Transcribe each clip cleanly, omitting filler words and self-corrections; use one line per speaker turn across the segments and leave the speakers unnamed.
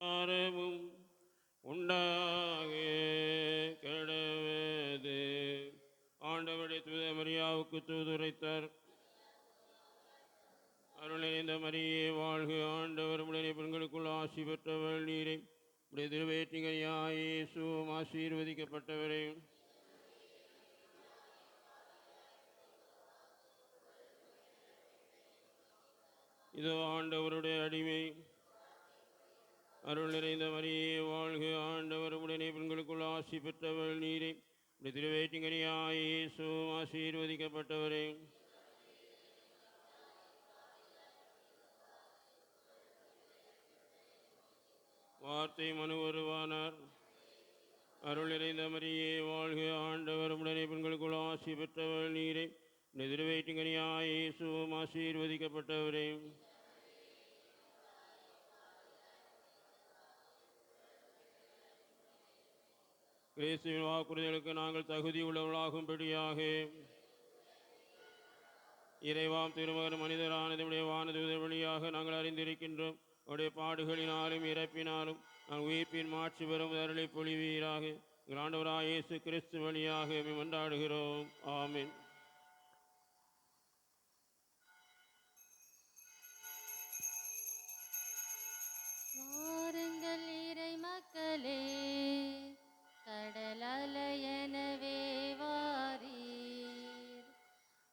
ஆரமும் உண்டாக கடவது. ஆண்டவருடைய தூத மரியாவுக்கு தூதுரைத்தார். அருள் நிறைந்த மரியே வாழ்க, ஆண்டவர் உடனே பெண்களுக்குள் ஆசி பெற்றவள் நீரை. உடைய திருவேற்றிகையாய் இயேசுவும் ஆசீர்வதிக்கப்பட்டவரே. இதோ ஆண்டவருடைய அடிமை. அருள் நிறைந்த மரியே வாழ்க, ஆண்டவர் உடனே பெண்களுக்குள் ஆசி பெற்றவள் நீரே. உடைய திருவேற்றிகையாய் இயேசுவும் ஆசீர்வதிக்கப்பட்டவரே. வார்த்தை மனு வருவானார். அருள் நிறைந்த மரியே வாழ்க, ஆண்டவர் உடனே பெண்களுக்குள் ஆசி பெற்றவள் நீரே. உடைய திருவேற்றிகையாய் இயேசுவும் ஆசீர்வதிக்கப்பட்டவரே. கிறிஸ்துவின் வாக்குறுதிகளுக்கு நாங்கள் தகுதி உள்ளவர்களாகும்படியாக இறைவாம் திருமகன் மனிதரானதுடைய வானதூதர் வழியாக நாங்கள் அறிந்திருக்கின்றோம். அவருடைய பாடுகளினாலும் இறப்பினாலும் நான் உயிர்ப்பின் மாட்சி பெறும் அருளை பொழிவீராக. ஆண்டவராய் இயேசு கிறிஸ்து வழியாக மன்றாடுகிறோம். ஆமென்.
வாருங்கள் இறை மக்களே, கடல் அலையெனவே வாரீர்.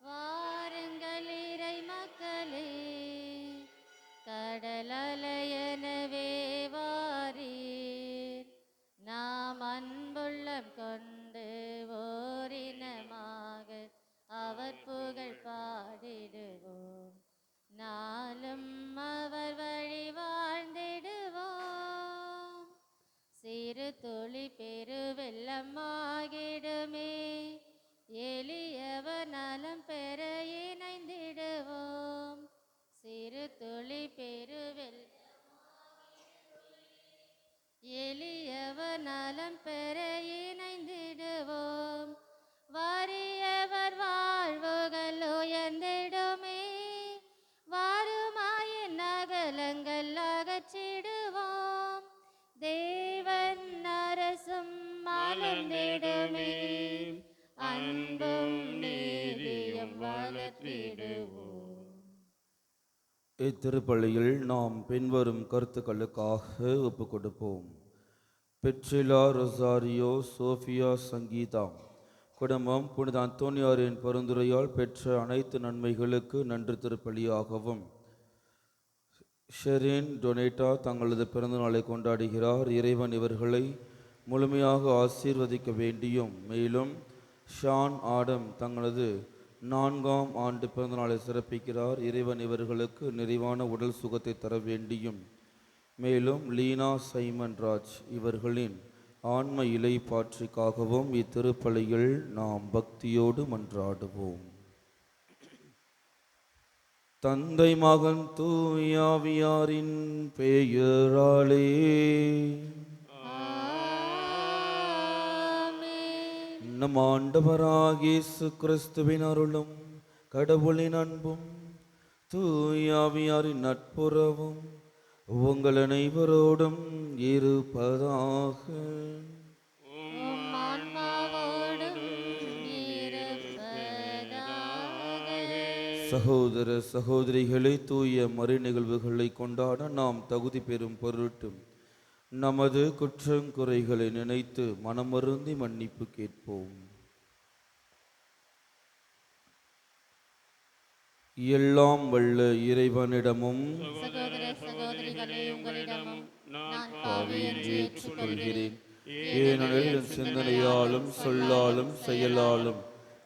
வாருங்கள் இறை மக்களே, கடல் அலையெனவே வாரீர். நாம் அன்புள்ளம் கொண்டு ஓரினமாக அவர் புகழ் பாடிடுவோம். நாளும் அவர் வழி வாழ்ந்திடுவோம். சிறு துளி பெருவெள்ளமாகிடுமே, எளியவர் நலம் பெற இணைந்திடுவோம். சிறு துளி எளியவர் நலம் பெற இணைந்திடுவோம். வறியவர் வாழ்வுகள் உயர்ந்திடுமே, வாருமாயின் அகலங்கள் அகற்றிடுவோம். தேவன் அரசும் மலர்ந்திடுமே, அன்பும் நீதியும் வளர்த்திடுவோம்.
இத்திருப்பலியில் நாம் பின்வரும் கருத்துக்களுக்காக ஒப்புக் கொடுப்போம். பெட்ரிலா ரொசாரியோ சோஃபியா சங்கீதா குடும்பம் புனித அந்தோனியாரின் பரிந்துரையால் பெற்ற அனைத்து நன்மைகளுக்கு நன்றி திருப்பலியாகவும், ஷெரின் டொனேட்டா தங்களது பிறந்தநாளை கொண்டாடுகிறார். இறைவன் இவர்களை முழுமையாக ஆசீர்வதிக்க வேண்டியும், மேலும் ஷான் ஆடம் தங்களது 4ஆம் ஆண்டு பிறந்தநாளை சிறப்பிக்கிறார். இறைவன் இவர்களுக்கு நிறைவான உடல் சுகத்தை தர வேண்டியும், மேலும் லீனா சைமன் ராஜ் இவர்களின் ஆன்ம இலைப்பாற்றிக்காகவும் இத்திருப்பலியில் நாம் பக்தியோடு மன்றாடுவோம். தந்தை மகன் தூயாவியாரின் பெயராலே நம் ஆண்டவராகிய இயேசு கிறிஸ்துவின் அருளும் கடவுளின் அன்பும் தூயாவியாரின் நட்புறவும் உங்கள் அனைவரோடும் இருப்பதாக. சகோதர சகோதரிகளை தூய மறை நிகழ்வுகளை கொண்டாட நாம் தகுதி பெறும் பொருட்டும் நமது குற்றங்குறைகளை நினைத்து மனமருந்தி மன்னிப்பு கேட்போம். எல்லாம் வல்ல இறைவனிடமும்
சகோதர சகோதரிகளே, உங்களிடமும் நான்
பாவி என்று ஏற்றுக்கொள்கிறேன். ஏனெனில் என் சிந்தனையாலும் சொல்லாலும் செயலாலும்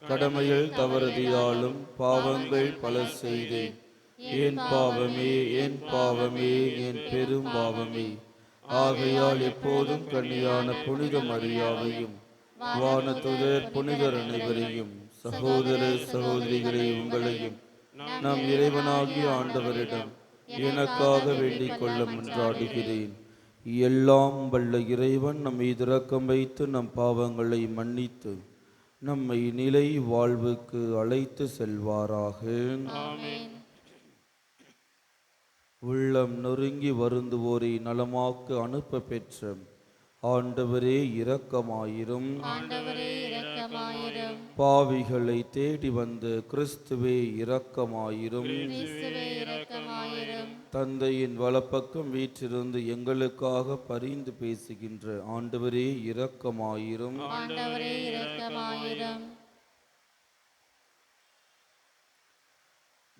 கடமையில் தவறுதியாலும் பாவங்கள் பல செய்தேன். என் பாவமே, என் பாவமே, என் பெரும் பாவமே. ஆகையால் எப்போதும் கன்னியான புனித மரியாவையும் வானதுதர் புனிதர் அனைவரையும் சகோதர சகோதரிகளை உங்களையும் நம் இறைவனாகிய ஆண்டவரிடம் எனக்காக வேண்டிக் கொள்ள மன்றாடுகிறேன். எல்லாம் வல்ல இறைவன் நம்மை இரக்கம் வைத்து நம் பாவங்களை மன்னித்து நம்மை நிலை வாழ்வுக்கு அழைத்து செல்வாராக. உள்ளம் நொறுங்கி வருந்துவோரை நலமாக்க அனுப்ப பெற்ற ஆண்டவரே இரக்கமாயிரும்.
ஆண்டவரே இரக்கமாயிரும்.
பாவிகளை தேடி வந்த கிறிஸ்துவே இரக்கமாயிரும்.
கிறிஸ்துவே இரக்கமாயிரும்.
தந்தையின் வலப்பக்கம் வீற்றிருந்து எங்களுக்காக பரிந்து பேசுகின்ற ஆண்டவரே இரக்கமாயிரும்.
ஆண்டவரே இரக்கமாயிரும்.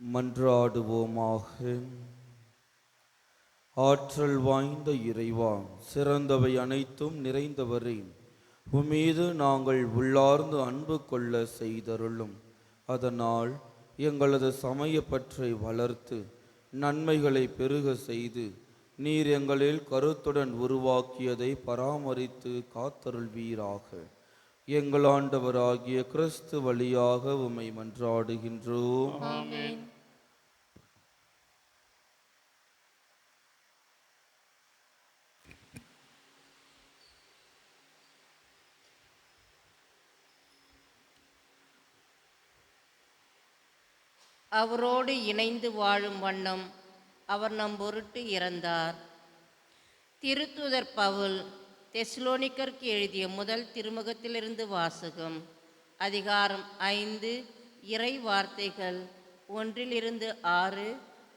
மன்றாடுவோமாக. ஆற்றல் வாய்ந்த இறைவா, சிறந்தவை அனைத்தும் நிறைந்தவரே, உம்மீது நாங்கள் உள்ளார்ந்து அன்பு கொள்ள செய்தருளும். அதனால் எங்களது சமயப்பற்றை வளர்த்து நன்மைகளை பெருக செய்து நீர் எங்களில் கருத்துடன் உருவாக்கியதை பராமரித்து காத்தருள்வீராக. எங்கள் ஆண்டவராகிய கிறிஸ்து வழியாக உம்மை மன்றாடுகின்றோம்.
ஆமென்.
அவரோடு இணைந்து வாழும் வண்ணம் அவர் நம் பொருட்டு இறந்தார். திருத்தூதர் பவுல் தெசலோனிக்கருக்கு எழுதிய முதல் திருமுகத்திலிருந்து வாசகம். அதிகாரம் 5, இறை வார்த்தைகள் 1-6,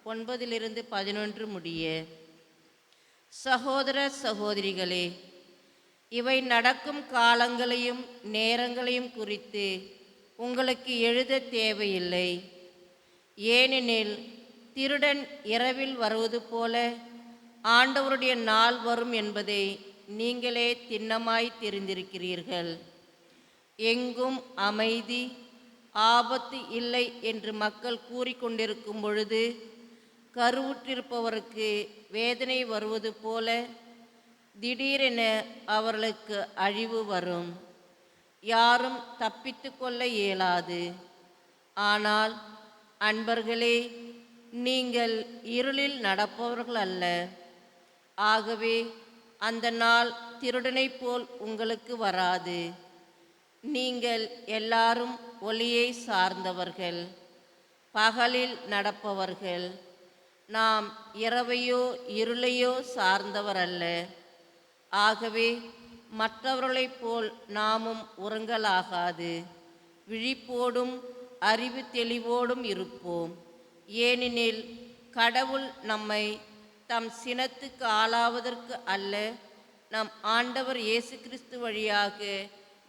9-11 முடிய. சகோதர சகோதரிகளே, இவை நடக்கும் காலங்களையும் நேரங்களையும் குறித்து உங்களுக்கு எழுத தேவையில்லை. ஏனெனில் திருடன் இரவில் வருவது போல ஆண்டவருடைய நாள் வரும் என்பதை நீங்களே திண்ணமாய் தெரிந்திருக்கிறீர்கள். எங்கும் அமைதி, ஆபத்து இல்லை என்று மக்கள் கூறிக்கொண்டிருக்கும் பொழுது கருவுற்றிருப்பவருக்கு வேதனை வருவது போல திடீரென அவர்களுக்கு அழிவு வரும். யாரும் தப்பித்து கொள்ள இயலாது. ஆனால் அன்பர்களே, நீங்கள் இருளில் நடப்பவர்கள் அல்ல. ஆகவே அந்த நாள் திருடனைப் போல் உங்களுக்கு வராது. நீங்கள் எல்லாரும் ஒளியை சார்ந்தவர்கள், பகலில் நடப்பவர்கள். நாம் இரவையோ இருளையோ சார்ந்தவர் அல்ல. ஆகவே மற்றவர்களைப் போல் நாமும் உறங்கலாகாது. விழிப்போடும் அறிவு தெளிவோடும் இருப்போம். ஏனெனில் கடவுள் நம்மை தம் சினத்துக்கு ஆளாவதற்கு அல்ல, நம் ஆண்டவர் இயேசு கிறிஸ்து வழியாக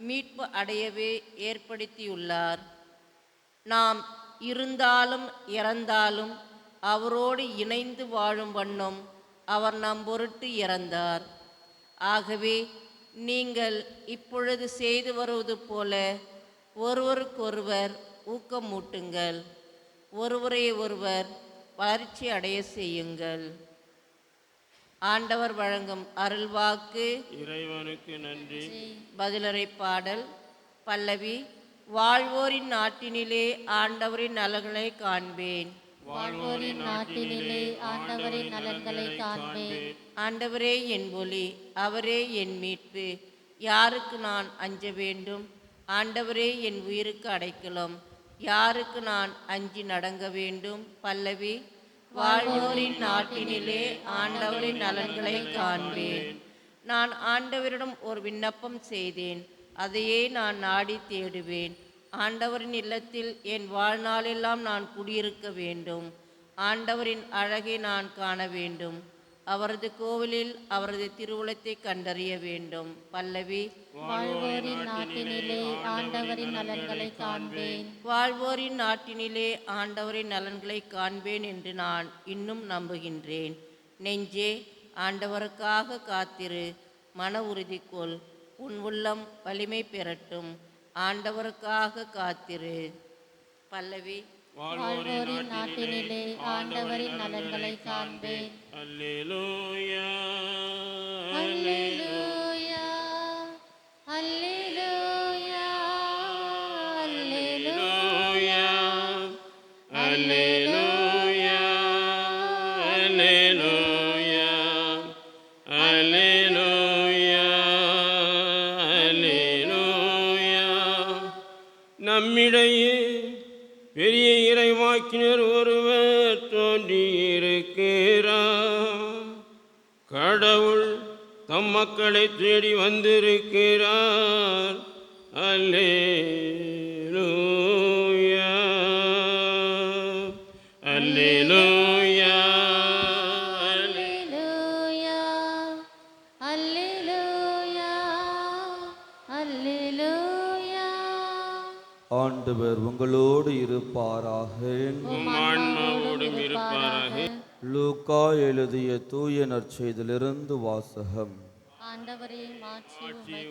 மீட்பு அடையவே ஏற்படுத்தியுள்ளார். நாம் இருந்தாலும் இறந்தாலும் அவரோடு இணைந்து வாழும் வண்ணம் அவர் நம் பொருட்டு இறந்தார். ஆகவே நீங்கள் இப்பொழுது செய்து வருவது போல ஒருவருக்கொருவர் ஊக்கமூட்டுங்கள், ஒருவரை ஒருவர் வளர்ச்சி அடைய செய்யுங்கள். ஆண்டவர் வழங்கும் அருள்வாக்கு.
இறைவனுக்கு நன்றி.
பதிலுரை பாடல். பல்லவி. வாழ்வோரின் நாட்டினிலே ஆண்டவரின் நலன்களை காண்பேன்.
வாழ்வோரின் நாட்டினிலே ஆண்டவரின் நலன்களை காண்பேன்.
ஆண்டவரே என் ஒளி, அவரே என் மீட்பு, யாருக்கு நான் அஞ்ச வேண்டும்? ஆண்டவரே என் உயிருக்கு அடைக்கலம், யாருக்கு நான் அஞ்சி நடங்க வேண்டும்? பல்லவி. வாழ்வோரின் நாட்டினிலே ஆண்டவரின் நலன்களை காண்பேன். நான் ஆண்டவரிடம் ஒரு விண்ணப்பம் செய்தேன், அதையே நான் நாடி தேடுவேன். ஆண்டவரின் இல்லத்தில் என் வாழ்நாளெல்லாம் நான் குடியிருக்க வேண்டும். ஆண்டவரின் அழகை நான் காண வேண்டும். அவரது கோவிலில் அவரது திருவுளத்தை கண்டறிய வேண்டும். பல்லவி.
வாழ்வோரின் நாட்டினிலே ஆண்டவரின் நலன்களை காண்பேன்.
வாழ்வோரின் நாட்டினிலே ஆண்டவரின் நலன்களை காண்பேன் என்று நான் இன்னும் நம்புகின்றேன். நெஞ்சே, ஆண்டவருக்காக காத்திரு, மன உறுதி கொள், உன் உள்ளம் வலிமை பெறட்டும். ஆண்டவருக்காக காத்திரு. பல்லவி.
வாழ்வோரின் நாட்டினிலே ஆண்டவரின் நலன்களை காண்பேன்.
அல்லேலூயா,
அல்லேலூயா, அல்லேலூயா, அல்லேலூயா,
அல்லேலூயா, அல்லேலூயா, அல்லேலூயா, அல்லேலூயா. நம்மிடையே பெரிய இறைவாக்கினர் ஒருவர் தோன்றியிருக்கிறார். தம் மக்களை தேடி வந்திருக்கிறார். அல்லேலூயா, அல்லேலூயா,
அல்லேலூயா, அல்லேலூயா, அல்லேலூயா.
ஆண்டவர் உங்களோடு இருப்பாராக.
உம் ஆன்மாவோடும் இருப்பாராக.
லூக்கா எழுதிய தூய நற்செய்தியிலிருந்து வாசகம்.
ஆண்டவரே மாட்சி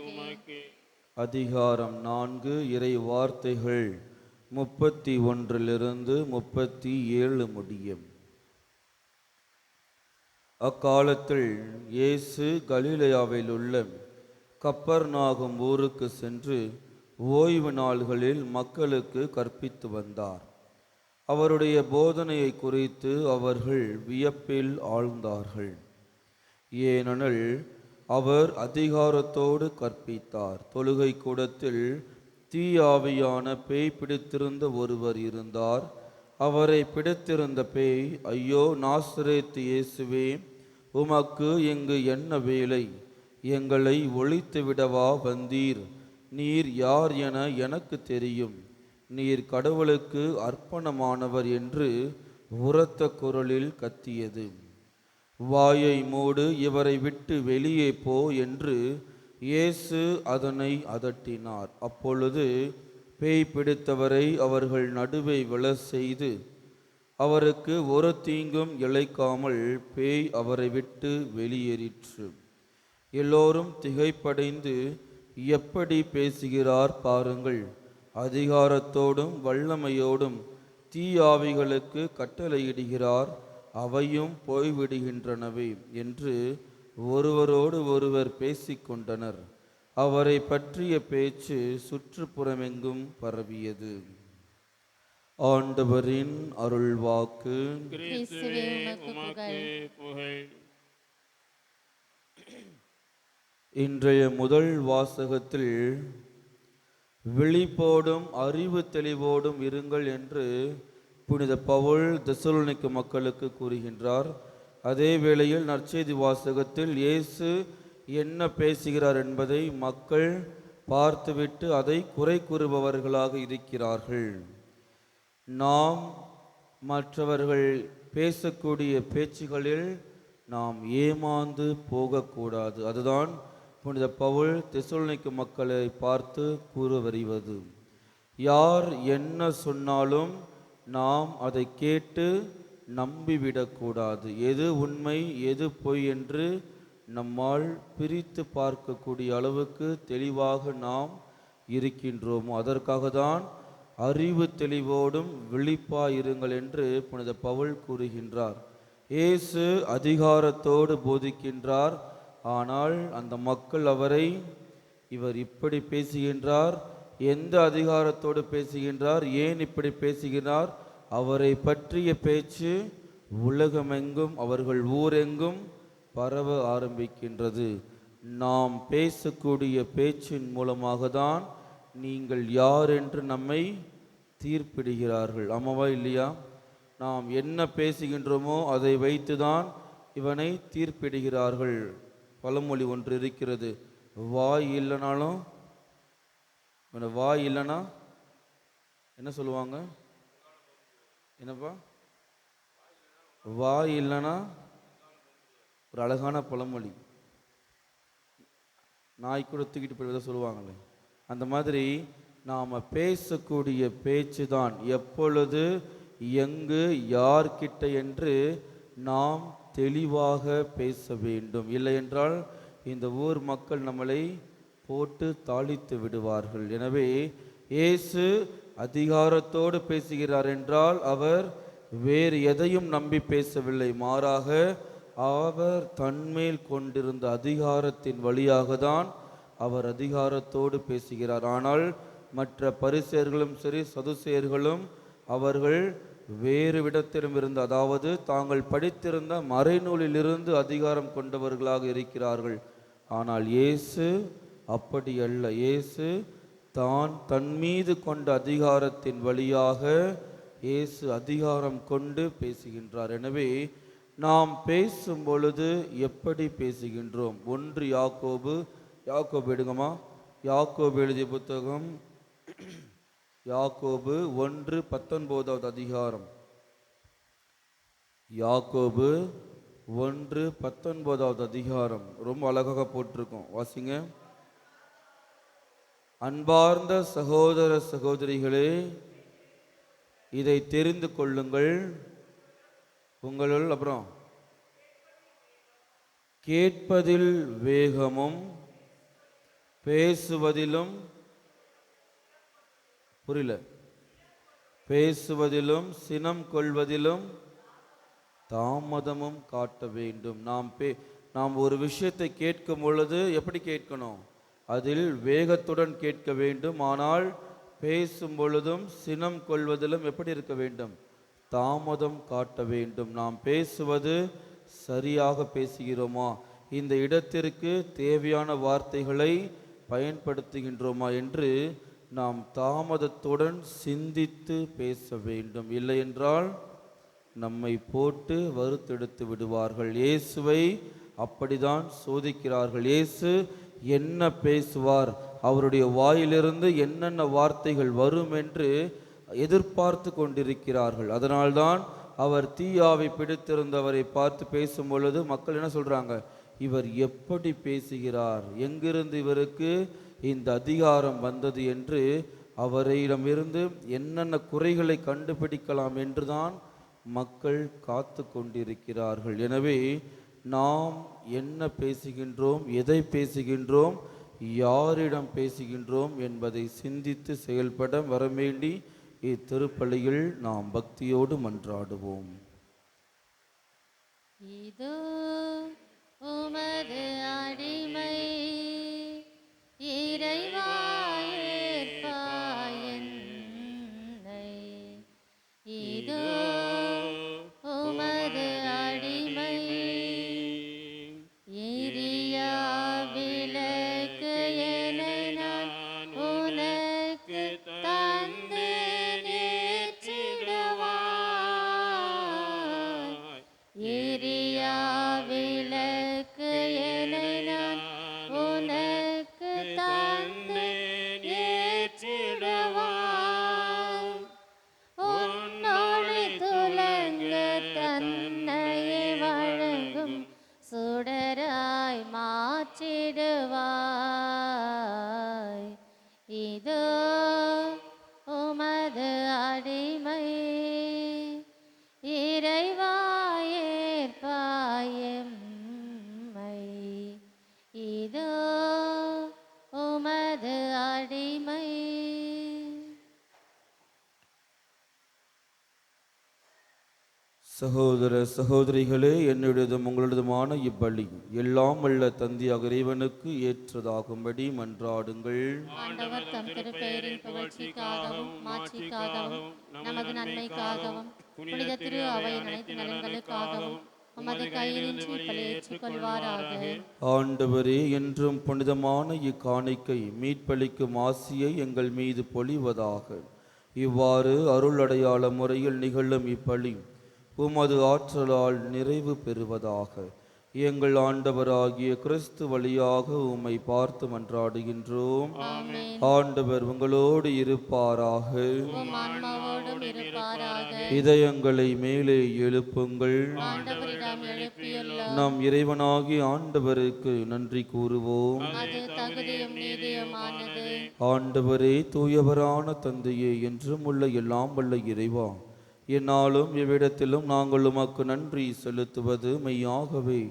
உமக்கே.
அதிகாரம் 4, இறை வார்த்தைகள் 31 37 முடியும். அக்காலத்தில் இயேசு கலிலேயாவில் உள்ள கப்பர்நாகும் ஊருக்கு சென்று ஓய்வு நாள்களில் மக்களுக்கு கற்பித்து வந்தார். அவருடைய போதனையை குறித்து அவர்கள் வியப்பில் ஆழ்ந்தார்கள். ஏனெனில் அவர் அதிகாரத்தோடு கற்பித்தார். தொழுகை கூடத்தில் தீயாவியான பேய் பிடித்திருந்த ஒருவர் இருந்தார். அவரை பிடித்திருந்த பேய், ஐயோ நாசரேத்து இயேசுவே, உமக்கு இங்கு என்ன வேலை? எங்களை ஒழித்துவிடவா வந்தீர்? நீர் யார் என எனக்கு தெரியும். நீர் கடவுளுக்கு அர்ப்பணமானவர் என்று உரத்த குரலில் கத்தியது. வாயை மூடு, இவரை விட்டு வெளியே போ என்று இயேசு அதனை அதட்டினார். அப்பொழுது பேய் பிடித்தவரை அவர்கள் நடுவே விழச் செய்து அவருக்கு ஒரு தீங்கும் இழைக்காமல் பேய் அவரை விட்டு வெளியேறிற்று. எல்லோரும் திகைப்படைந்து, எப்படி பேசுகிறார் பாருங்கள், அதிகாரத்தோடும் வல்லமையோடும் தீயாவிகளுக்கு கட்டளையிடுகிறார், அவையும் போய்விடுகின்றனவே என்று ஒருவரோடு ஒருவர் பேசிக்கொண்டனர். அவரை பற்றிய பேச்சு சுற்றுப்புறமெங்கும் பரவியது. ஆண்டவரின் அருள்வாக்கு.
கிறிஸ்துவே உமக்கு புகழ்.
இன்றைய முதல் வாசகத்தில் விழிப்போடும் அறிவு தெளிவோடும் இருங்கள் என்று புனித பவுல் தெசலோனிக்க மக்களுக்கு கூறுகின்றார். அதே வேளையில் நற்செய்தி வாசகத்தில் இயேசு என்ன பேசுகிறார் என்பதை மக்கள் பார்த்துவிட்டு அதை குறை கூறுபவர்களாக இருக்கிறார்கள். நாம் மற்றவர்கள் பேசக்கூடிய பேச்சுகளில் நாம் ஏமாந்து போகக்கூடாது. அதுதான் புனித பவுல் தெசலோனிக்க மக்களை பார்த்து கூற வருவது. யார் என்ன சொன்னாலும் நாம் அதை கேட்டு நம்பிவிடக்கூடாது. எது உண்மை எது பொய் என்று நம்மால் பிரித்து பார்க்கக்கூடிய அளவுக்கு தெளிவாக நாம் இருக்கின்றோமோ அதற்காக தான் அறிவு தெளிவோடும் விழிப்பாயிருங்கள் என்று புனித பவுல் கூறுகின்றார். இயேசு அதிகாரத்தோடு போதிக்கின்றார். ஆனால் அந்த மக்கள் அவரை, இவர் இப்படி பேசுகின்றார், எந்த அதிகாரத்தோடு பேசுகின்றார், ஏன் இப்படி பேசுகிறார், அவரை பற்றிய பேச்சு உலகமெங்கும் அவர்கள் ஊரெங்கும் பரவ ஆரம்பிக்கின்றது. நாம் பேசக்கூடிய பேச்சின் மூலமாக தான் நீங்கள் யார் என்று நம்மை தீர்ப்பிடுகிறார்கள். ஆமாவா இல்லையா? நாம் என்ன பேசுகின்றோமோ அதை வைத்துதான் இவனை தீர்ப்பிடுகிறார்கள். பழமொழி ஒன்று இருக்கிறது, வாய் இல்லைனாலும் வாய் இல்லைன்னா என்ன சொல்லுவாங்க? என்னப்பா? வாய் இல்லைன்னா ஒரு அழகான பழமொழி, நாய் கூட தூக்கிட்டு போய் சொல்லுவாங்களே, அந்த மாதிரி நாம் பேசக்கூடிய பேச்சு தான் எப்பொழுது எங்கு யார்கிட்ட என்று நாம் தெளிவாக பேச வேண்டும். இல்லை என்றால் இந்த ஊர் மக்கள் நம்மளை போட்டு தாளித்து விடுவார்கள். எனவே இயேசு அதிகாரத்தோடு பேசுகிறார் என்றால் அவர் வேறு எதையும் நம்பி பேசவில்லை. மாறாக அவர் தன்மேல் கொண்டிருந்த அதிகாரத்தின் வழியாக தான் அவர் அதிகாரத்தோடு பேசுகிறார். ஆனால் மற்ற பரிசேயர்களும் சரி சதுசேயர்களும் அவர்கள் வேறு விடத்திலும் இருந்து, அதாவது தாங்கள் படித்திருந்த மறைநூலிலிருந்து அதிகாரம் கொண்டவர்களாக இருக்கிறார்கள். ஆனால் இயேசு அப்படி அல்ல. இயேசு தன் மீது கொண்ட அதிகாரத்தின் வழியாக இயேசு அதிகாரம் கொண்டு பேசுகின்றார். எனவே நாம் பேசும் பொழுது எப்படி பேசுகின்றோம்? ஒன்று யாக்கோபு எடுங்கம்மா. யாக்கோபு எழுதிய புத்தகம் யாக்கோபு 1:19 அதிகாரம். யாக்கோபு 1:19 அதிகாரம். ரொம்ப அழகாக போட்டிருக்கோம், வாசிங்க. அன்பார்ந்த சகோதர சகோதரிகளே, இதை தெரிந்து கொள்ளுங்கள். உங்களுள் அப்புறம் கேட்பதில் வேகமும் பேசுவதிலும் பேசுவதிலும் சினம் கொள்வதிலும் தாமதமும் காட்ட வேண்டும். நாம் ஒரு விஷயத்தை கேட்கும் பொழுது எப்படி கேட்கணும்? அதில் வேகத்துடன் கேட்க வேண்டும். ஆனால் பேசும் பொழுதும் சினம் கொள்வதிலும் எப்படி இருக்க வேண்டும்? தாமதம் காட்ட வேண்டும். நாம் பேசுவது சரியாக பேசுகிறோமா? இந்த இடத்திற்கு தேவையான வார்த்தைகளை பயன்படுத்துகின்றோமா என்று நாம் தாமதத்துடன் சிந்தித்து பேச வேண்டும். இல்லை என்றால் நம்மை போட்டு வறுத்தெடுத்து விடுவார்கள். இயேசுவை அப்படிதான் சோதிக்கிறார்கள். இயேசு என்ன பேசுவார், அவருடைய வாயிலிருந்து என்னென்ன வார்த்தைகள் வரும் என்று எதிர்பார்த்து கொண்டிருக்கிறார்கள். அதனால்தான் அவர் தீயாவை பிடித்திருந்தவரை பார்த்து பேசும் பொழுது மக்கள் என்ன சொல்றாங்க? இவர் எப்படி பேசுகிறார், எங்கிருந்து இவருக்கு இந்த அதிகாரம் வந்தது என்று அவரிடமிருந்து என்னென்ன குறைகளை கண்டுபிடிக்கலாம் என்றுதான் மக்கள் காத்து கொண்டிருக்கிறார்கள். எனவே நாம் என்ன பேசுகின்றோம், எதை பேசுகின்றோம், யாரிடம் பேசுகின்றோம் என்பதை சிந்தித்து செயல்பட வரவேண்டி இத்திருப்பலியில் நாம் பக்தியோடு மன்றாடுவோம்.
இதோ உமது அடிமை, இறைவா ஏற்பாய் என்னை. இதோ உமது அடிமை, எரியா விளக்கு என நான் உனக்கு தந்து ஏற்றிடுவாய். எரியா விளக்கு என நான் உனக்கு தந்து ஏற்றிடுவாய். உன்னோடு துலங்க தன்னையே வழங்கும் சுடராய் மாற்றிடுவாய். இதோ உமது அடிமை, இறைவா ஏற்பாய் எம்மை. இதோ உமது அடிமை.
சகோதர சகோதரிகளே, என்னுடையதும் உங்களுடையதுமான இப்பலி எல்லாம் வல்ல தந்தையாக இறைவனுக்கு ஏற்றதாகும்படி மன்றாடுங்கள்.
ஆண்டவர் தம் திருப்பெயரின் புகழ்ச்சிக்காகவும் மாட்சிக்காகவும் நமது நன்மைக்காகவும் புனித திரு அவையின் அனைத்து நலன்களுக்காகவும் உமது கையிலின்றி இப்பலி ஏற்றுக்கொள்வாராக.
ஆண்டவரே, என்றும் புனிதமான இக்காணிக்கை மீட்பளிக்கும் ஆசியை எங்கள் மீது பொழிவதாக. இவ்வாறு அருள் அடையாள முறையில் நிகழும் இப்பலி உமது ஆற்றலால் நிறைவு பெறுவதாக. எங்கள் ஆண்டவராகிய கிறிஸ்து வழியாக உம்மை பார்த்து மன்றாடுகின்றோம். ஆண்டவர் உங்களோடு இருப்பாராக.
உம் ஆன்மாவோடும் இருப்பாராக.
இதயங்களை மேலே எழுப்புங்கள்.
ஆண்டவரிடம் எழுப்பியுள்ளோம்.
நம் இறைவனாகிய ஆண்டவருக்கு நன்றி கூறுவோம்.
அது தகுதியும் நீதியுமானது.
ஆண்டவரே, தூயவரான தந்தையே, என்றும் உள்ள எல்லாம் வல்ல இறைவா, என்னாலும் இவ்விடத்திலும் நாங்கள் உமக்கு நன்றி செலுத்துவது மெய்யாகவே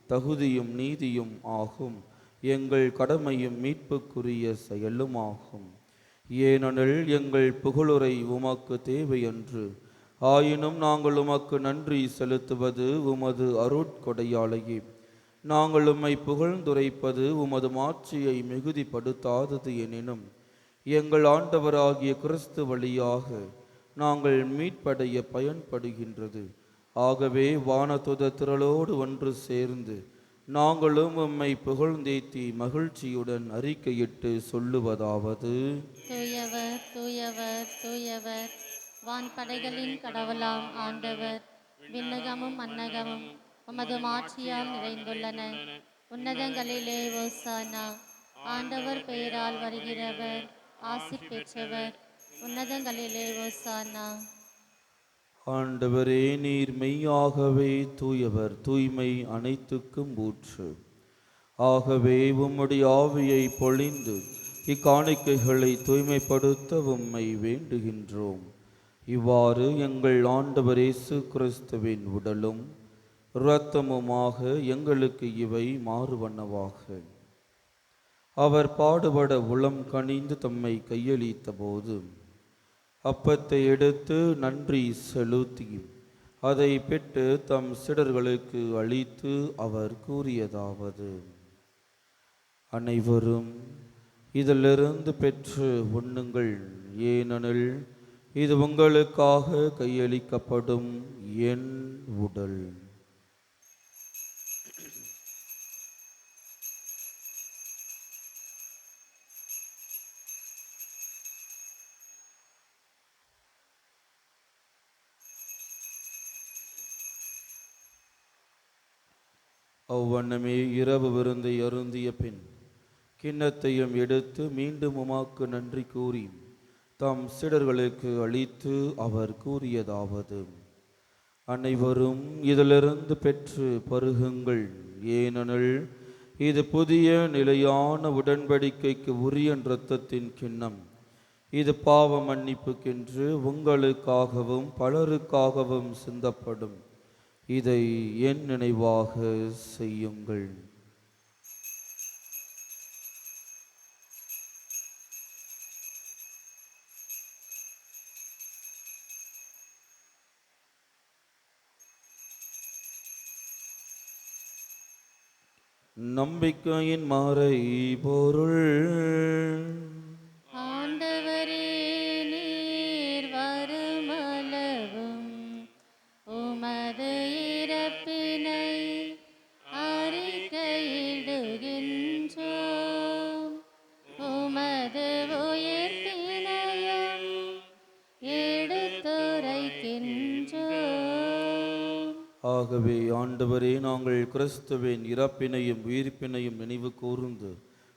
தகுதியும் நீதியும் ஆகும். எங்கள் கடமையும் மீட்புக்குரிய செயலும் ஆகும். ஏனெனில் எங்கள் புகழுரை உமக்கு தேவையன்று. ஆயினும் நாங்கள் உமக்கு நன்றி செலுத்துவது உமது அருட்கொடையாலேயே. நாங்கள் உம்மை புகழ்ந்துரைப்பது உமது மாட்சியை மிகுதிப்படுத்தாதது எனினும் எங்கள் ஆண்டவராகிய கிறிஸ்து வழியாக நாங்கள் மீட்படைய பயன்படுகின்றது. ஆகவே வானதுத திரளோடு ஒன்று சேர்ந்து நாங்களும் உம்மை புகழ்ந்தேத்தி மகிழ்ச்சியுடன் அறிக்கையிட்டு சொல்லுவதாவது:
தூயவர் தூயவர் தூயவர், வான்படைகளின் கடவுளாம் ஆண்டவர். விண்ணகமும் மன்னகமும் உமது மாட்சியால் நிறைந்துள்ளன. உன்னதங்களிலே ஓசானா. ஆண்டவர் பெயரால் வருகிறவர் ஆசி பெற்றவர். உன்னதங்களிலே ஓசானா.
ஆண்டவரே, நீர் மெய்யாகவே தூயவர், தூய்மை அனைத்துக்கும் ஊற்று. ஆகவே உம்முடைய ஆவியை பொழிந்து இக்காணிக்கைகளை தூய்மைப்படுத்த உம்மை வேண்டுகின்றோம். இவ்வாறு எங்கள் ஆண்டவர் இயேசு கிறிஸ்துவின் உடலும் இரத்தமுமாக எங்களுக்கு இவை மாறுவனவாக. அவர் பாடுபட உளம் கனிந்து தம்மை கையளித்த போது அப்பத்தை எடுத்து நன்றி செலுத்தி அதை பெற்று தம் சீடர்களுக்கு அளித்து அவர் கூறியதாவது: அனைவரும் இதிலிருந்து பெற்று உண்ணுங்கள், ஏனெனில் இது உங்களுக்காக கையளிக்கப்படும் என் உடல். அவ்வண்ணமே இரவு விருந்தை அருந்திய பின் கிண்ணத்தையும் எடுத்து மீண்டும் உமாக்கு நன்றி கூறி தம் சீடர்களுக்கு அளித்து அவர் கூறியதாவது: அனைவரும் இதிலிருந்து பெற்று பருகுங்கள், ஏனெனில் இது புதிய நிலையான உடன்படிக்கைக்கு உரிய இரத்தத்தின் கிண்ணம். இது பாவ மன்னிப்புக்கென்று உங்களுக்காகவும் பலருக்காகவும் சிந்தப்படும். இதை என் நினைவாக செய்யுங்கள். நம்பிக்கையின் மறை பொருள்.
ஆண்டவரே, நீர் வருமளவும் உமது இறப்பினை அறிக்கையிடுகின்றோம். உமது உயிர்ப்பினையும் எடுத்துரைக்கின்றோம்.
ஆகவே ஆண்டவரே, நாங்கள் கிறிஸ்துவின் இறப்பினையும் உயிர்ப்பினையும் நினைவு கூர்ந்து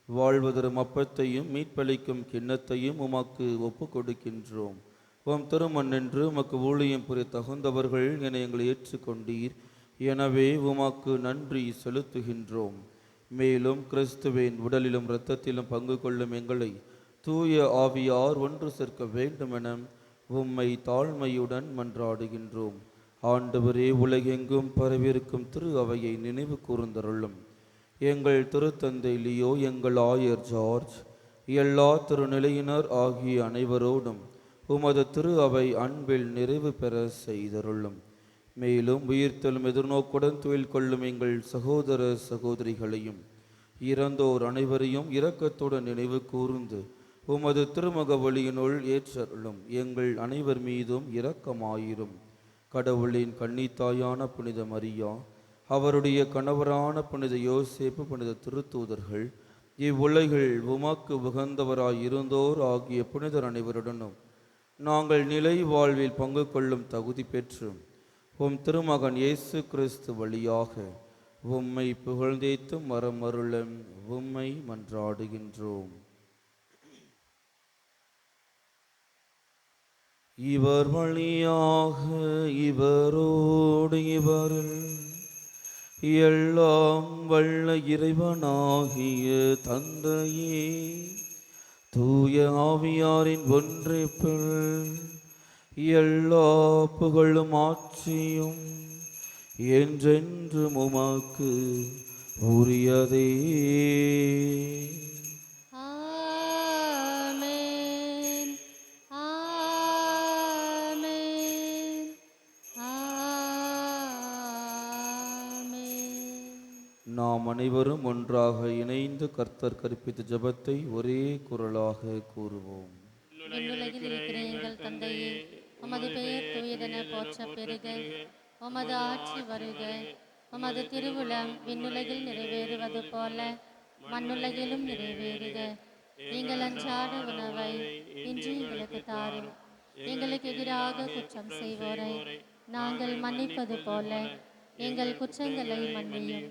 வாழ்வதரும் அப்பத்தையும் மீட்பளிக்கும் கிண்ணத்தையும் உமக்கு ஒப்பு கொடுக்கின்றோம். உம் திருமண் நின்று உமக்கு ஊழியம் புரிய தகுந்தவர்கள் என எங்களை ஏற்றுக்கொண்டீர். எனவே உமக்கு நன்றி செலுத்துகின்றோம். மேலும் கிறிஸ்துவின் உடலிலும் இரத்தத்திலும் பங்கு கொள்ளும் எங்களை தூய ஆவியார் ஒன்று சேர்க்க வேண்டுமென உம்மை தாழ்மையுடன் மன்றாடுகின்றோம். ஆண்டவரே, உலகெங்கும் பரவியிருக்கும் திரு அவையை நினைவு கூர்ந்தருளும். எங்கள் திருத்தந்தை லியோ, எங்கள் ஆயர் ஜார்ஜ், எல்லா திருநிலையினர் ஆகிய அனைவரோடும் உமது திரு அவை அன்பில் நிறைவு பெற செய்தருளும். மேலும் உயிர்த்தெழும் எதிர்நோக்குடன் துயில் கொள்ளும் எங்கள் சகோதர சகோதரிகளையும் இறந்தோர் அனைவரையும் இரக்கத்துடன் நினைவு கூர்ந்து உமது திருமுக ஒளியினுள் ஏற்றருளும். எங்கள் அனைவர் மீதும் இரக்கமாயிரும். கடவுளின் கன்னித்தாயான புனித மரியா, அவருடைய கணவரான புனித யோசேப்பு, புனித திருத்தூதர்கள், இவ்வுலகில் உமக்கு உகந்தவராய் இருந்தோர் ஆகிய புனிதர் அனைவருடனும் நாங்கள் நிலை வாழ்வில் பங்கு கொள்ளும் தகுதி பெற்று உம் திருமகன் இயேசு கிறிஸ்து வழியாக உம்மை புகழ்ந்தேத்தும் மரமருள உம்மை மன்றாடுகின்றோம். இவர் வழியாக இவரோடு இவரில் எல்லாம் வல்ல இறைவனாகிய தந்தையே, தூய ஆவியாரின் ஒன்றிப்பில் எல்லா புகழும் ஆட்சியும் என்றென்றும் உமக்கு உரியதே.
ஆமென். ஆமென். ஆமென்.
நாம் அனைவரும் ஒன்றாக இணைந்து கர்த்தர் கற்பித்த ஜெபத்தை ஒரே குரலாக கூறுவோம்.
விண்ணுலகில் இருக்கிற எங்கள் தந்தையே, உமது பெயர் தூயதென போற்ற பெறுக. உமது ஆட்சி வருக. உமது திருவுளம் விண்ணுலகில் நிறைவேறுவது போல மண்ணுலகிலும் நிறைவேறுக. எங்கள் அன்றாட உணவை இன்று எங்களுக்கு தாரும். எங்களுக்கு எதிராக குற்றம் செய்வோரை நாங்கள் மன்னிப்பது போல எங்கள் குற்றங்களை மன்னியும்.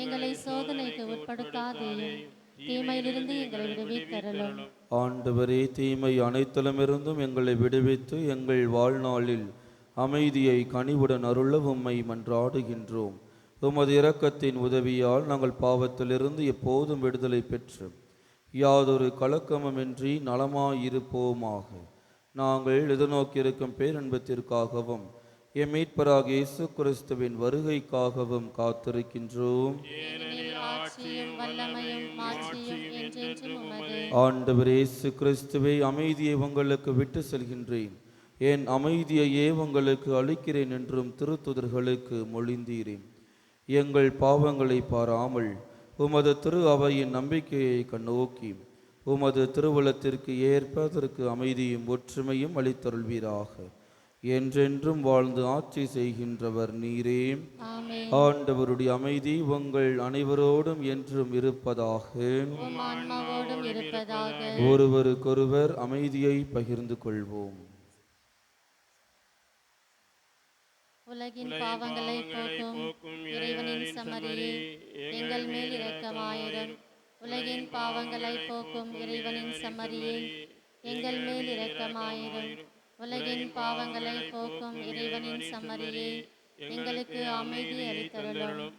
எங்களை சோதனைக்கு உட்படுத்தாதேயும். தீமையிலிருந்து எங்களை விடுவித்தருளும்.
ஆண்டவரே, தீமை அனைத்திலுமிருந்தும் எங்களை விடுவித்து எங்கள் வாழ்நாளில் அமைதியை கனிவுடன் அருள உம்மை மன்றாடுகின்றோம். உமது இரக்கத்தின் உதவியால் நாங்கள் பாவத்திலிருந்து எப்போதும் விடுதலை பெற்று யாதொரு கலக்கமுமின்றி நலமாயிருப்போமாக. நாங்கள் எதிர்நோக்கியிருக்கும் பேரன்பத்திற்காகவும் எம் மீட்பராகிய இயேசு கிறிஸ்துவின் வருகைக்காகவும் காத்திருக்கின்றோம்.
ஏனெனில் ஆட்சியும் வல்லமையும் மாட்சியும் என்றென்றும் உமதே.
ஆண்டவர் இயேசு கிறிஸ்துவே, அமைதியை உங்களுக்கு விட்டு செல்கின்றேன், என் அமைதியையே உங்களுக்கு அளிக்கிறேன் என்றும் திருத்துதர்களுக்கு மொழிந்தீரேன். எங்கள் பாவங்களை பாராமல் உமது திரு அவையின் நம்பிக்கையை கண்ணோக்கி உமது திருவுளத்திற்கு ஏற்ப அதற்கு அமைதியும் ஒற்றுமையும் அளித்தருள்வீராக. என்றென்றும் வாழ்ந்து ஆட்சி செய்கின்றவர் நீரே.
ஆமென்.
ஆண்டவருடைய அமைதி உங்கள் அனைவரோடும் என்றும் இருப்பதாக.
உம் ஆன்மாவோடும் இருப்பதாக.
ஒருவருக்கொருவர் அமைதியை பகிர்ந்து கொள்வோம்.
உலகின் பாவங்களை போக்கும் இறைவனின் சமரியே, எங்கள் மேல் இரக்கமாயிரும். உலகின் பாவங்களை போக்கும் இறைவனின் சமரியே, எங்கள் மேல் இரக்கமாயிரும். உலகின் பாவங்களை போக்கும் இறைவனின் சமரியே, எங்களுக்கு அமைதி அளித்தருளும்.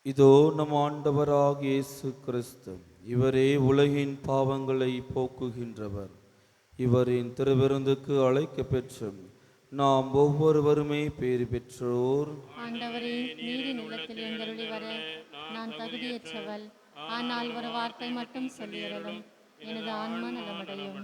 இதோ நம் ஆண்டவராகிய இயேசு கிறிஸ்து, இவரே உலகின் பாவங்களை போக்குகின்றவர். இவரின் திருவிருந்துக்கு அழைக்க பெற்று நாம் ஒவ்வொருவருமே பேறு பெற்றோர்.
ஆண்டவரே, நீரின் இல்லத்தில் எழுந்தருளி வர நான் தகுதியற்றவள். ஆனால் ஒரு வார்த்தை மட்டும் சொல்லியருளும், எனது ஆன்மா நலமடையும்.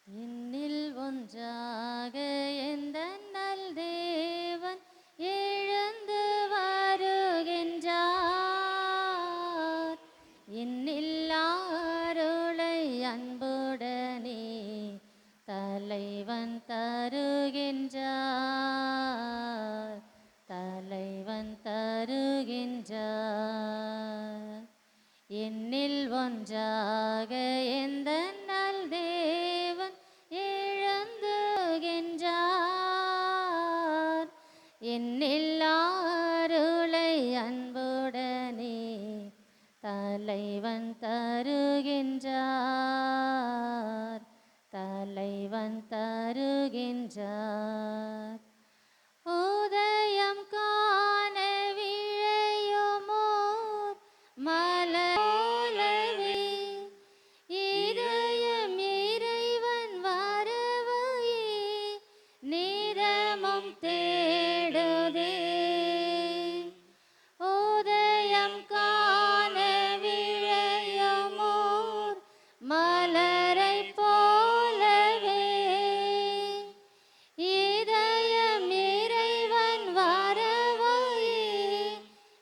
என்னில் ஒன்றாக எந்த நல் தேவன் எழுந்து வருகின்றார். என்னில் அருளை அன்புடனே தலைவன் தருகின்றார். தலைவன் தருகின்றார். என்னில் ஒன்றாக எந்த நல் தேவன் எழுந்துகின்றார். என்னில் அருளை அன்புடனே தலைவன் தருகின்றார். தலைவன் தருகின்றார். உதயம் காண விழையுமோர் மலர் போலவே இதயம் இறைவன் வரவையே நிதமும் தேடுதே. உதயம் காண விழையுமோர் மலரை போலவே இதயம் இறைவன் வரவையே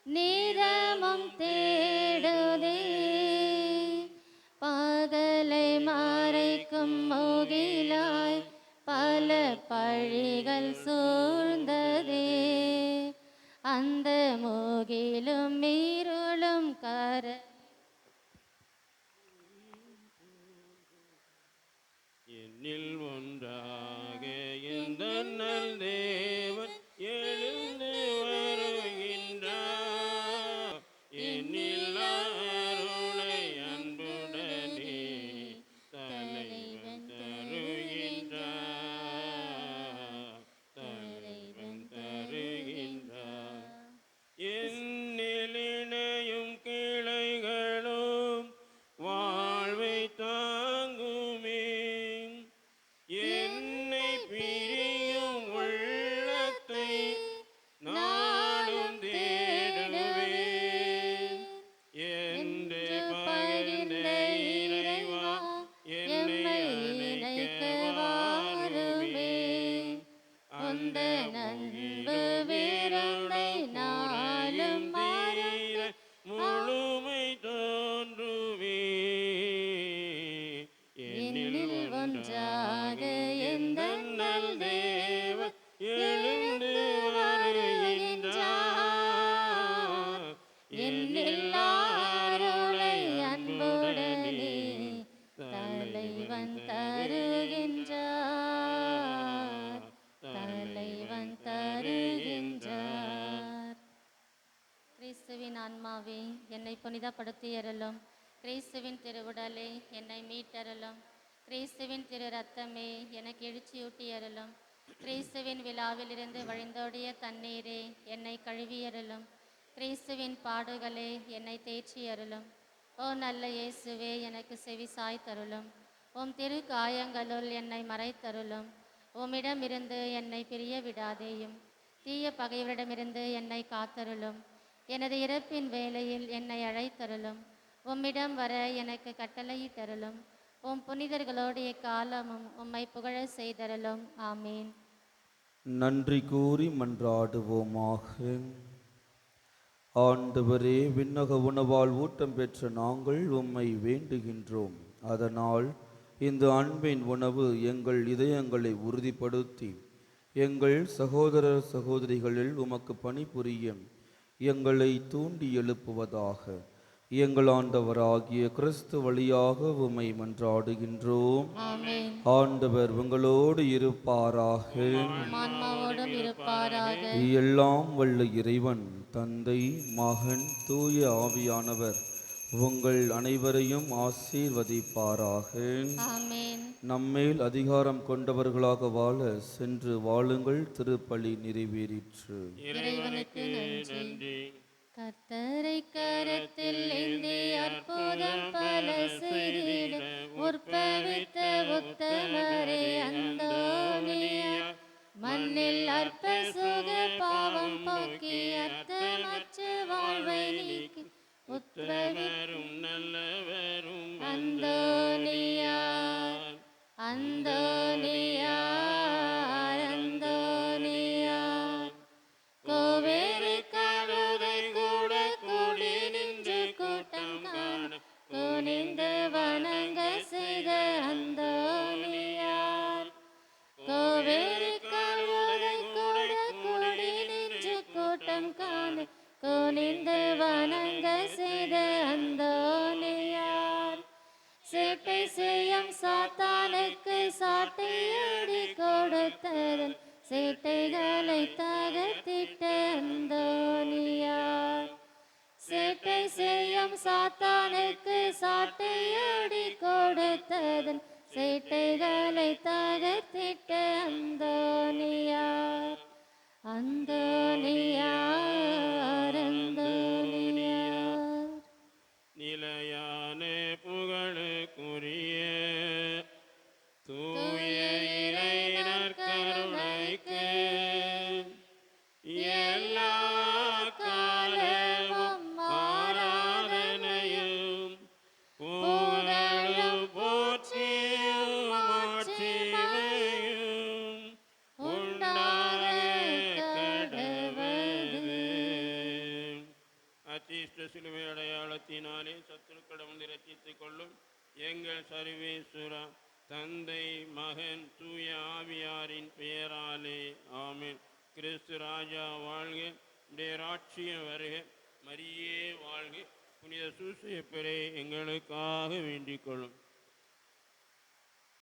நிதமும் தேடுதே. பகலை மறைக்கும் முகிலாய் பல பழிகள் சூழ்ந்ததே. அந்த முகிலும் இருளும் கர
என்னில் ஒன்றாக எந்த நல் தேவன் எழுந்து வருகின்றார். என்னில் அருளை அன்புடனே தலைவன் தருகின்றார். தலைவன் தருகின்றார். என்னில் இணையும் கிளைகளும் வாழ்வை தாங்குமே.
ஆவி என்னை புனிதப்படுத்தியருளும். கிறிஸ்துவின் திருவுடலே என்னை மீட்டருளும். கிறிஸ்துவின் திரு ரத்தமே எனக்கு எழுச்சியூட்டியருளும். கிறிஸ்துவின் விழாவிலிருந்து வழிந்தோடிய தண்ணீரே என்னை கழுவியருளும். கிறிஸ்துவின் பாடுகளே என்னை தேற்றியருளும். ஓ நல்ல இயேசுவே, எனக்கு செவி சாய்த்தருளும். உம் திரு காயங்களுள் என்னை மறைத்தருளும். உம்மிடமிருந்து என்னை பிரிய விடாதேயும். தீய பகைவரிடமிருந்து என்னை காத்தருளும். எனது இறப்பின் வேளையில் என்னை அழைத்தருளும். உம்மிடம் வர எனக்கு கட்டளையிட்டருளும். உம் புனிதர்களோடு எக்காலமும் உம்மை புகழ செய்தருளும். ஆமீன்.
நன்றி கூறி மன்றாடுவோமாக. ஆண்டவரே, விண்ணக உணவால் ஊட்டம் பெற்ற நாங்கள் உம்மை வேண்டுகின்றோம். அதனால் இந்த அன்பின் உணவு எங்கள் இதயங்களை உறுதிப்படுத்தி எங்கள் சகோதர சகோதரிகளில் உமக்கு பணிபுரிய எங்களை தூண்டி எழுப்புவதாக. எங்கள் ஆண்டவராகிய கிறிஸ்து வழியாக உம்மை மன்றாடுகின்றோம்.
ஆமென்.
ஆண்டவர் உங்களோடு இருப்பாராக.
ஆன்மாவோடும் இருப்பாராக.
எல்லாம் வல்ல இறைவன் தந்தை, மகன், தூய ஆவியானவர் உங்கள் அனைவரையும் ஆசீர்வதிப்பாராக.
ஆமென்.
நம்மேல் அதிகாரம் கொண்டவர்களாக வாழ சென்று வாழுங்கள். திருப்பலி நிறைவேறிற்று.
இறைவனுக்கு நன்றி. கர்த்தரை கரத்தில் ஏந்தி அற்புதம் பல செய்திட உற்பவித்த உத்தமரே அந்தோனியார். மண்ணில் அற்ப சுக பாவம் போக்கி அர்த்தமற்ற வாழ்வை நீக்கி
உத்தமரும் நல்லவரும்
அந்தோனியார். அந்தோனியார். அந்தோனியார். கோவேறு கழுதை கூட கூடி நின்று கூட்டம் காண குனிந்து வணங்க செய்த அந்தோனியார். கோவேறு கழுதை கூட கூடி நின்று கூட்டம் காண குனிந்து வணங்க செய்த அந்தோனியார். சேட்டை செய்யும் சாத்தானுக்கு சாட்டையடி கொடுத்ததன் சேட்டைகளை தகர்த்திட்ட அந்தோனியார். சேட்டை செய்யும் சாத்தானுக்கு சாட்டையடி கொடுத்ததன் சேட்டைகளை தகர்த்திட்ட அந்தோனியார். அந்தோனியார். அந்தோனியார்.
நிலையான புகழுக்குரிய தூய இறை நற்கருணைக்கு எல்லா காலமும் ஆராதனையும் புகழும் போற்றியும் மாட்சிமையும் உண்டாக கடவது. அச்சிஷ்ட சிலுவை அடையாளத்தினாலே சத்துருக்களிடம் இரட்சித்துக் கொள்ளும் எங்கள் சர்வேஸ்வரா, தந்தை, மகன், தூய ஆவியாரின் பெயராலே ஆமென். கிறிஸ்து ராஜா வாழ்க. உடைய ராட்சியம் வருக. மரியே வாழ்க. புனித சூசையப்பரே எங்களுக்காக வேண்டிக் கொள்ளும்.